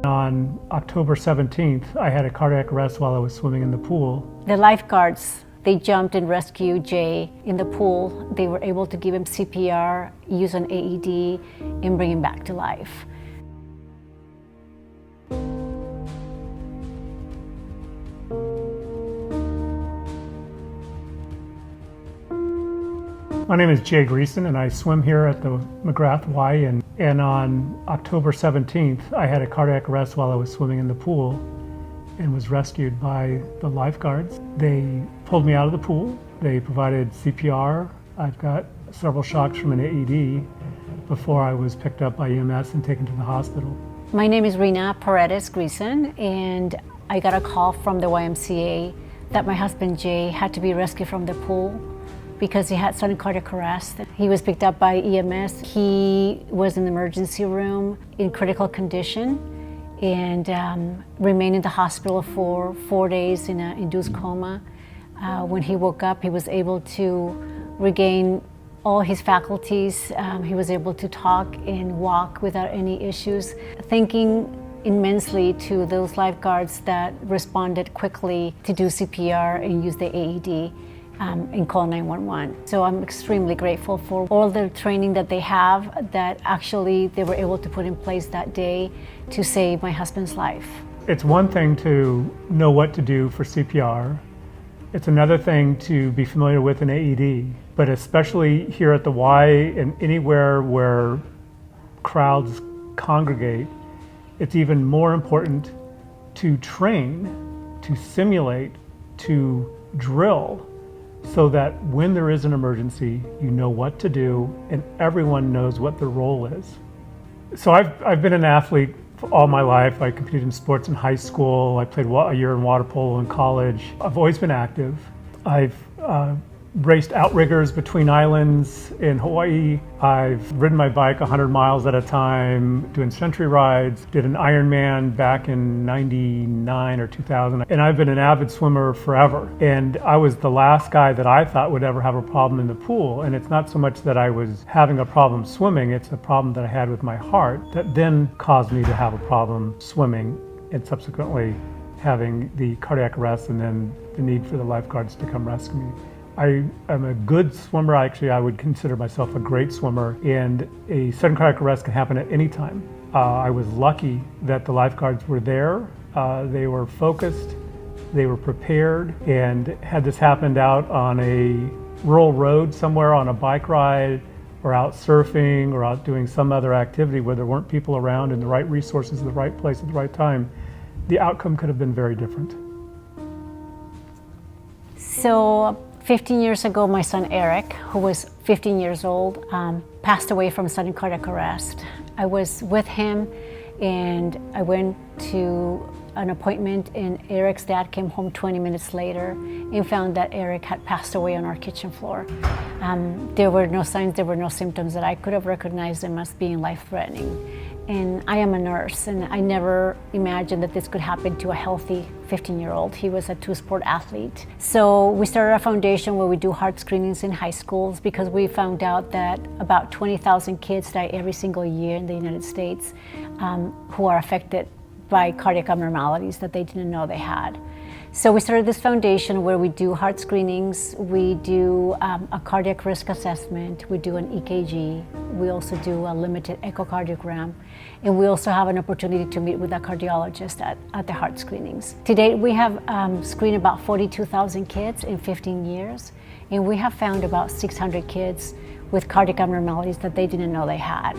On October 17th, I had a cardiac arrest while I was swimming in the pool. The lifeguards, they jumped and rescued Jay in the pool. They were able to give him CPR, use an AED, and bring him back to life. My name is Jay Greason, and I swim here at the McGrath YMCA. And on October 17th, I had a cardiac arrest while I was swimming in the pool and was rescued by the lifeguards. They pulled me out of the pool. They provided CPR. I've got several shocks from an AED before I was picked up by EMS and taken to the hospital. My name is Rhina Greason, and I got a call from the YMCA that my husband Jay had to be rescued from the pool because he had sudden cardiac arrest. He was picked up by EMS. He was in the emergency room in critical condition and remained in the hospital for 4 days in an induced coma. When he woke up, he was able to regain all his faculties. He was able to talk and walk without any issues. Thanking immensely to those lifeguards that responded quickly to do CPR and use the AED. And call 911. So I'm extremely grateful for all the training that they have that actually they were able to put in place that day to save my husband's life. It's one thing to know what to do for CPR. It's another thing to be familiar with an AED, but especially here at the Y and anywhere where crowds congregate, it's even more important to train, to simulate, to drill, so that when there is an emergency, you know what to do and everyone knows what their role is. So I've been an athlete for all my life. I competed in sports in high school. I played a year in water polo in college. I've always been active. I've raced outriggers between islands in Hawaii. I've ridden my bike 100 miles at a time, doing century rides, did an Ironman back in 99 or 2000. And I've been an avid swimmer forever. And I was the last guy that I thought would ever have a problem in the pool. And it's not so much that I was having a problem swimming, it's a problem that I had with my heart that then caused me to have a problem swimming and subsequently having the cardiac arrest and then the need for the lifeguards to come rescue me. I am a good swimmer. I would consider myself a great swimmer, and a sudden cardiac arrest can happen at any time. I was lucky that the lifeguards were there. They were focused, they were prepared, and had this happened out on a rural road somewhere on a bike ride or out surfing or out doing some other activity where there weren't people around and the right resources in the right place at the right time, the outcome could have been very different. So 15 years ago, my son Eric, who was 15 years old, passed away from sudden cardiac arrest. I was with him and I went to an appointment, and Eric's dad came home 20 minutes later and found that Eric had passed away on our kitchen floor. There were no signs, there were no symptoms that I could have recognized him as being life-threatening. And I am a nurse, and I never imagined that this could happen to a healthy 15-year-old. He was a two-sport athlete. So we started a foundation where we do heart screenings in high schools because we found out that about 20,000 kids die every single year in the United States who are affected by cardiac abnormalities that they didn't know they had. So we started this foundation where we do heart screenings, we do a cardiac risk assessment, we do an EKG, we also do a limited echocardiogram, and we also have an opportunity to meet with a cardiologist at the heart screenings. To date, we have screened about 42,000 kids in 15 years, and we have found about 600 kids with cardiac abnormalities that they didn't know they had.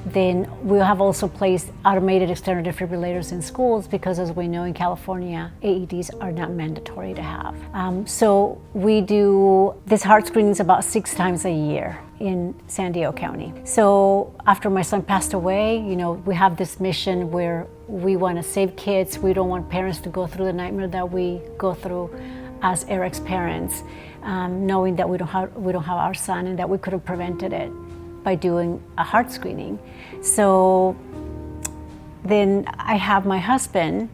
Then we have also placed automated external defibrillators in schools because, as we know, in California, AEDs are not mandatory to have. So we do this heart screenings about 6 times a year in San Diego County. So after my son passed away, we have this mission where we want to save kids. We don't want parents to go through the nightmare that we go through as Eric's parents, knowing that we don't have our son and that we could have prevented it by doing a heart screening. So then I have my husband,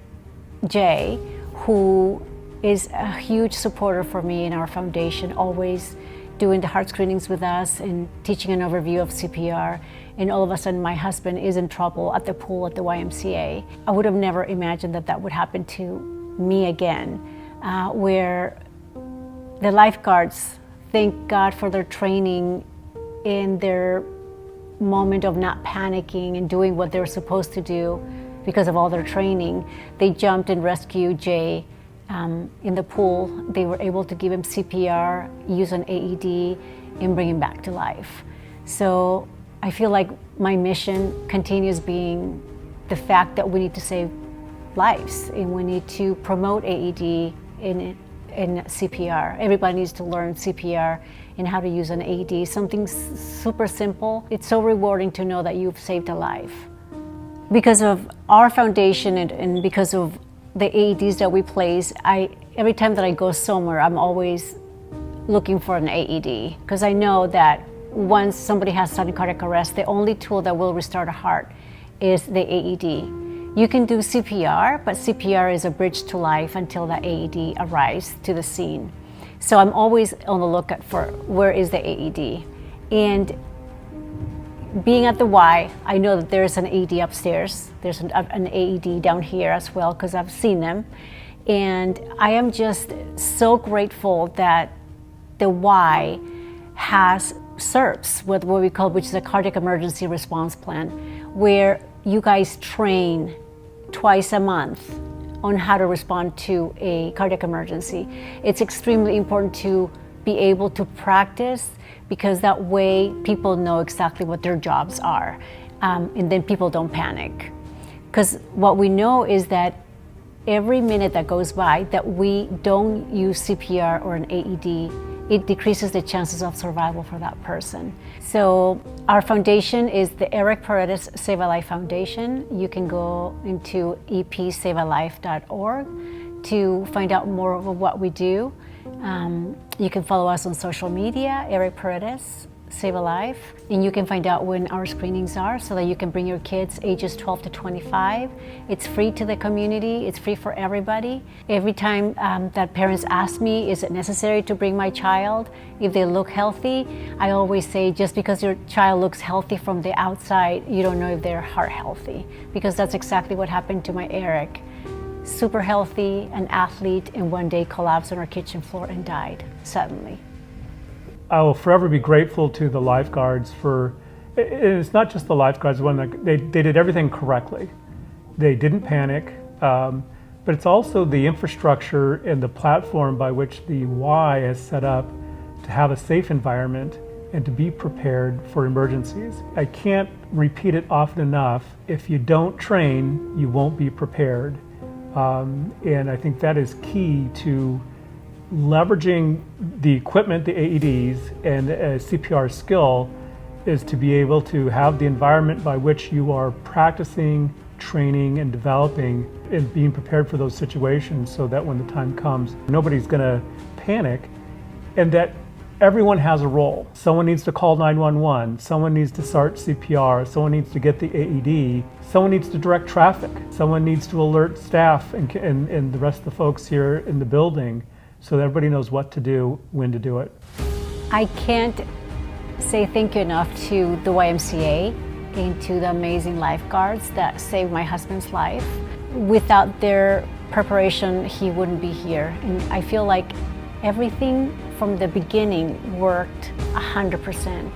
Jay, who is a huge supporter for me in our foundation, always doing the heart screenings with us and teaching an overview of CPR, and all of a sudden my husband is in trouble at the pool at the YMCA. I would have never imagined that that would happen to me again, where the lifeguards, thank God for their training in their moment of not panicking and doing what they were supposed to do because of all their training. They jumped and rescued Jay in the pool. They were able to give him CPR, use an AED, and bring him back to life. So I feel like my mission continues being the fact that we need to save lives and we need to promote AED in CPR. Everybody needs to learn CPR and how to use an AED, something super simple. It's so rewarding to know that you've saved a life. Because of our foundation and because of the AEDs that we place, every time that I go somewhere, I'm always looking for an AED, because I know that once somebody has sudden cardiac arrest, the only tool that will restart a heart is the AED. You can do CPR, but CPR is a bridge to life until the AED arrives to the scene. So I'm always on the lookout for where is the AED. And being at the Y, I know that there's an AED upstairs. There's an AED down here as well, because I've seen them. And I am just so grateful that the Y has CERPS, what we call, which is a cardiac emergency response plan, where you guys train twice a month on how to respond to a cardiac emergency. It's extremely important to be able to practice, because that way people know exactly what their jobs are, and then people don't panic. Because what we know is that every minute that goes by that we don't use CPR or an AED, it decreases the chances of survival for that person. So our foundation is the Eric Paredes Save a Life Foundation. You can go into epsavealife.org to find out more of what we do. You can follow us on social media, Eric Paredes Save a Life, and you can find out when our screenings are so that you can bring your kids ages 12 to 25. It's free to the community, it's free for everybody. Every time that parents ask me, is it necessary to bring my child if they look healthy? I always say, just because your child looks healthy from the outside, you don't know if they're heart healthy, because that's exactly what happened to my Eric. Super healthy, an athlete, and one day collapsed on our kitchen floor and died suddenly. I will forever be grateful to the lifeguards for, it's not just the lifeguards, they did everything correctly. They didn't panic, but it's also the infrastructure and the platform by which the Y is set up to have a safe environment and to be prepared for emergencies. I can't repeat it often enough. If you don't train, you won't be prepared. And I think that is key to leveraging the equipment, the AEDs, and CPR skill, is to be able to have the environment by which you are practicing, training, and developing and being prepared for those situations, so that when the time comes, nobody's gonna panic, and that everyone has a role. Someone needs to call 911, someone needs to start CPR, someone needs to get the AED, someone needs to direct traffic, someone needs to alert staff and the rest of the folks here in the building, so that everybody knows what to do, when to do it. I can't say thank you enough to the YMCA and to the amazing lifeguards that saved my husband's life. Without their preparation, he wouldn't be here. And I feel like everything from the beginning worked 100%.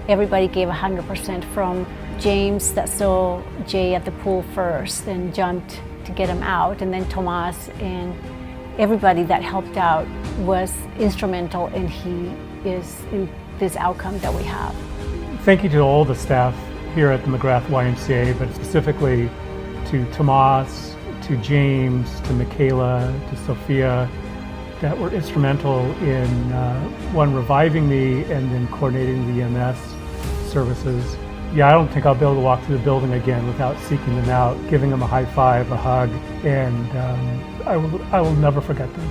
Everybody gave 100%, from James that saw Jay at the pool first and jumped to get him out, and then Tomas, and everybody that helped out was instrumental, and he is in this outcome that we have. Thank you to all the staff here at the McGrath YMCA, but specifically to Tomas, to James, to Mikayla, to Sofia, that were instrumental in one, reviving me, and then coordinating the EMS services. Yeah, I don't think I'll be able to walk through the building again without seeking them out, giving them a high five, a hug, and I will never forget them.